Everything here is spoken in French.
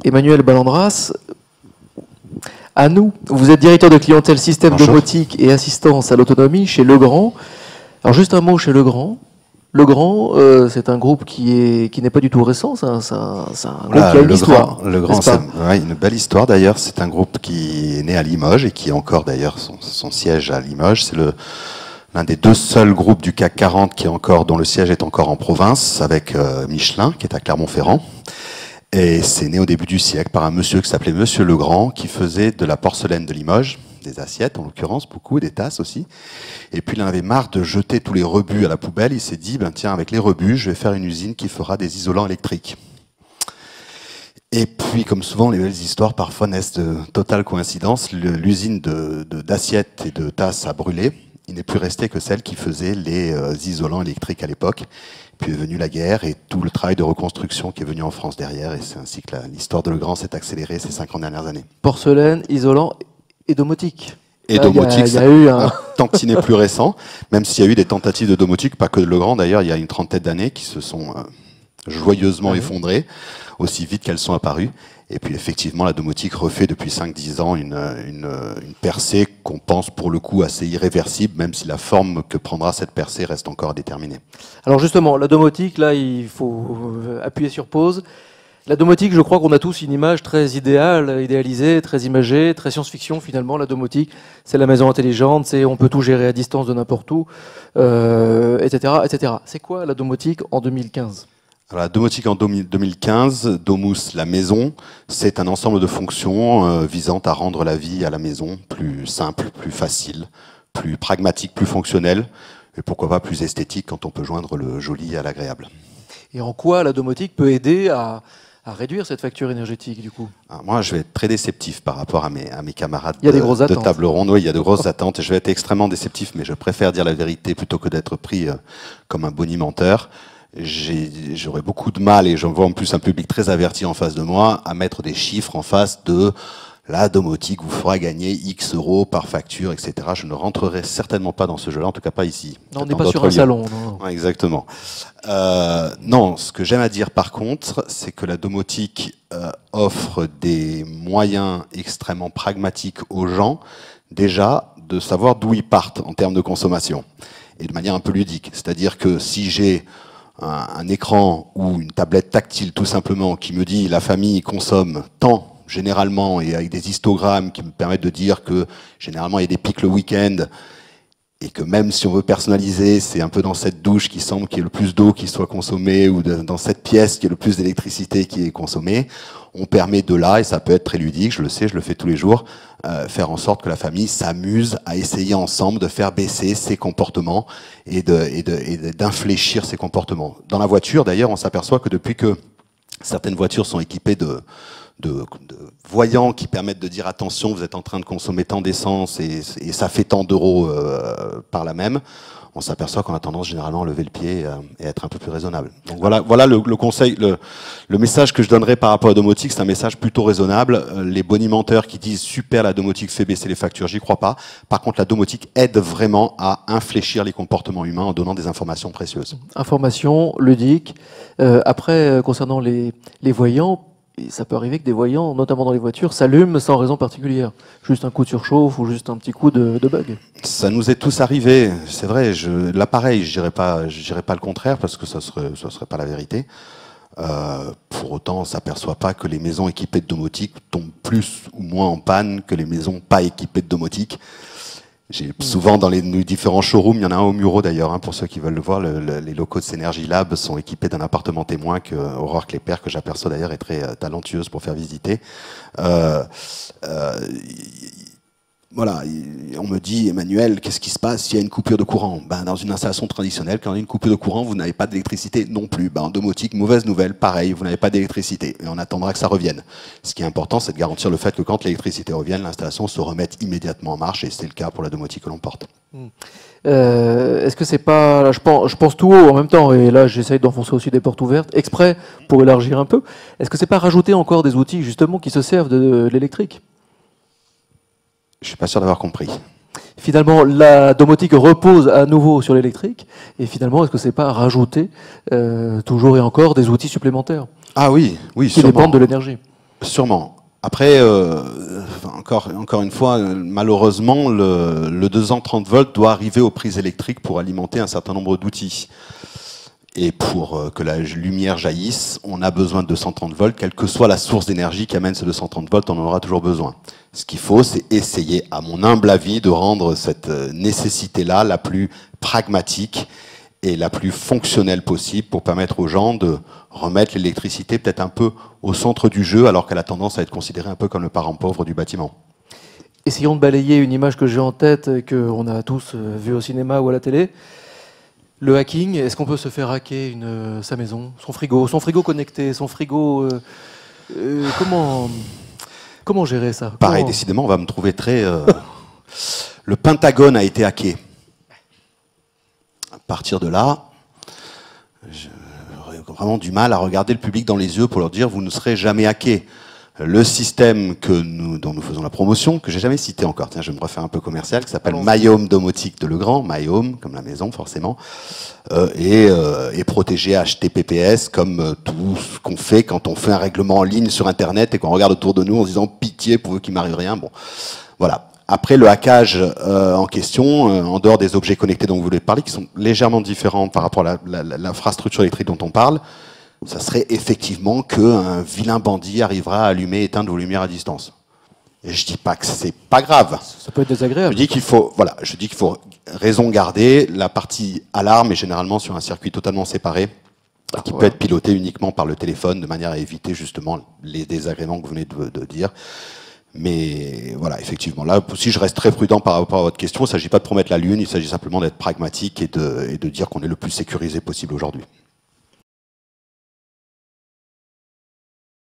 Emmanuel Ballandras, à nous, vous êtes directeur de clientèle système Bonjour. domotique et assistance à l'autonomie chez Legrand. Alors juste un mot chez Legrand. Legrand, c'est un groupe qui n'est pas du tout récent, c'est un groupe qui a une histoire. Legrand, c'est une belle histoire d'ailleurs. C'est un groupe qui est né à Limoges et qui a encore d'ailleurs son siège à Limoges. C'est l'un des deux seuls groupes du CAC 40 dont le siège est encore en province, avec Michelin, qui est à Clermont-Ferrand. Et c'est né au début du siècle par un monsieur qui s'appelait Monsieur Legrand, qui faisait de la porcelaine de Limoges, des assiettes en l'occurrence, beaucoup, des tasses aussi. Et puis il en avait marre de jeter tous les rebuts à la poubelle. Il s'est dit, tiens, avec les rebuts, je vais faire une usine qui fera des isolants électriques. Et puis, comme souvent, les belles histoires parfois naissent de totales coïncidences. L'usine d'assiettes et de tasses a brûlé. Il n'est plus resté que celle qui faisait les isolants électriques à l'époque. Puis est venue la guerre et tout le travail de reconstruction qui est venu en France derrière. Et c'est ainsi que l'histoire de Legrand s'est accélérée ces 50 dernières années. Porcelaine, isolant et domotique. Et domotique, tant qu'il n'est plus récent, même s'il y a eu des tentatives de domotique, pas que de Legrand d'ailleurs, il y a une trentaine d'années qui se sont joyeusement effondrées, aussi vite qu'elles sont apparues. Et puis effectivement, la domotique refait depuis 5-10 ans une percée qu'on pense pour le coup assez irréversible, même si la forme que prendra cette percée reste encore à déterminer. Alors justement, la domotique, là, il faut appuyer sur pause. La domotique, je crois qu'on a tous une image très idéalisée, très imagée, très science-fiction finalement. La domotique, c'est la maison intelligente, c'est on peut tout gérer à distance de n'importe où, etc., etc. C'est quoi la domotique en 2015 ? Alors, la domotique en 2015, Domus, la maison, c'est un ensemble de fonctions visant à rendre la vie à la maison plus simple, plus facile, plus pragmatique, plus fonctionnelle, et pourquoi pas plus esthétique quand on peut joindre le joli à l'agréable. Et en quoi la domotique peut aider à réduire cette facture énergétique du coup ? Alors moi, je vais être très déceptif par rapport à mes camarades de table ronde. Oui, il y a de grosses attentes et je vais être extrêmement déceptif, mais je préfère dire la vérité plutôt que d'être pris comme un bonimenteur. J'aurais beaucoup de mal, et j'en vois en plus un public très averti en face de moi, à mettre des chiffres en face de la domotique vous fera gagner X euros par facture, etc. Je ne rentrerai certainement pas dans ce jeu-là, en tout cas pas ici. Non, on n'est pas sur un salon. Non. Ouais, exactement. Non, ce que j'aime à dire par contre, c'est que la domotique offre des moyens extrêmement pragmatiques aux gens, déjà de savoir d'où ils partent en termes de consommation, et de manière un peu ludique. C'est-à-dire que si j'ai un écran ou une tablette tactile tout simplement qui me dit la famille consomme tant généralement, et avec des histogrammes qui me permettent de dire que généralement il y a des pics le week-end, et que même si on veut personnaliser, c'est un peu dans cette douche qui semble qu'il y ait le plus d'eau qui soit consommée, ou dans cette pièce qu'il y ait le plus d'électricité qui est consommée, on permet de là, et ça peut être très ludique, je le sais, je le fais tous les jours, faire en sorte que la famille s'amuse à essayer ensemble de faire baisser ses comportements et d'infléchir ses comportements. Dans la voiture, d'ailleurs, on s'aperçoit que depuis que certaines voitures sont équipées de voyants qui permettent de dire attention, vous êtes en train de consommer tant d'essence et ça fait tant d'euros par là même, on s'aperçoit qu'on a tendance généralement à lever le pied et à être un peu plus raisonnable. Donc voilà le conseil, le message que je donnerais par rapport à la domotique, c'est un message plutôt raisonnable. Les bonimenteurs qui disent super, la domotique fait baisser les factures, j'y crois pas. Par contre, la domotique aide vraiment à infléchir les comportements humains en donnant des informations précieuses. Informations ludiques. Après, concernant les voyants, et ça peut arriver que des voyants, notamment dans les voitures, s'allument sans raison particulière. Juste un coup de surchauffe ou juste un petit coup de bug. Ça nous est tous arrivé, c'est vrai. L'appareil, je dirais pas le contraire parce que ça serait pas la vérité. Pour autant, on s'aperçoit pas que les maisons équipées de domotique tombent plus ou moins en panne que les maisons pas équipées de domotique. J'ai souvent dans les différents showrooms, il y en a un au Muro d'ailleurs, pour ceux qui veulent le voir, les locaux de Synergy Lab sont équipés d'un appartement témoin que Aurore Klepper, que j'aperçois d'ailleurs, est très talentueuse pour faire visiter. Voilà, on me dit, Emmanuel, qu'est-ce qui se passe s'il y a une coupure de courant ? Dans une installation traditionnelle, quand il y a une coupure de courant, vous n'avez pas d'électricité non plus. En domotique, mauvaise nouvelle, pareil, vous n'avez pas d'électricité. Et on attendra que ça revienne. Ce qui est important, c'est de garantir le fait que quand l'électricité revienne, l'installation se remette immédiatement en marche, et c'est le cas pour la domotique que l'on porte. Est-ce que c'est pas... Là, je pense tout haut en même temps, et là j'essaye d'enfoncer aussi des portes ouvertes, exprès pour élargir un peu. Est-ce que c'est pas rajouter encore des outils justement qui se servent de l'électrique ? Je suis pas sûr d'avoir compris. Finalement, la domotique repose à nouveau sur l'électrique, et finalement, est-ce que c'est pas rajouter toujours et encore des outils supplémentaires Ah oui, qui dépendent de l'énergie ? Sûrement. Après, encore une fois, malheureusement, le 230 volts doit arriver aux prises électriques pour alimenter un certain nombre d'outils. Et pour que la lumière jaillisse, on a besoin de 230 volts, quelle que soit la source d'énergie qui amène ces 230 volts, on en aura toujours besoin. Ce qu'il faut, c'est essayer, à mon humble avis, de rendre cette nécessité-là la plus pragmatique et la plus fonctionnelle possible pour permettre aux gens de remettre l'électricité peut-être un peu au centre du jeu, alors qu'elle a tendance à être considérée un peu comme le parent pauvre du bâtiment. Essayons de balayer une image que j'ai en tête et qu'on a tous vue au cinéma ou à la télé. Le hacking, est-ce qu'on peut se faire hacker sa maison, son frigo connecté, son frigo... comment gérer ça? Pareil, décidément, on va me trouver très... Le Pentagone a été hacké. À partir de là, j'aurais vraiment du mal à regarder le public dans les yeux pour leur dire « vous ne serez jamais hacké ». Le système dont nous faisons la promotion, que j'ai jamais cité encore, tiens, je vais me refaire un peu commercial, qui s'appelle MyHome Domotique de Legrand, MyHome, comme la maison forcément, est protégé HTTPS, comme tout ce qu'on fait quand on fait un règlement en ligne sur Internet et qu'on regarde autour de nous en se disant pitié pour qu'il m'arrive rien. Bon, voilà. Après le hackage en question, en dehors des objets connectés dont vous voulez parler, qui sont légèrement différents par rapport à l'infrastructure électrique dont on parle, ça serait effectivement qu'un vilain bandit arrivera à allumer et éteindre vos lumières à distance. Et je dis pas que c'est pas grave. Ça peut être désagréable. Je dis qu'il faut raison garder. La partie alarme est généralement sur un circuit totalement séparé, qui peut être piloté uniquement par le téléphone, de manière à éviter justement les désagréments que vous venez de dire. Mais voilà, effectivement, là, si je reste très prudent par rapport à votre question, il ne s'agit pas de promettre la lune, il s'agit simplement d'être pragmatique et de dire qu'on est le plus sécurisé possible aujourd'hui.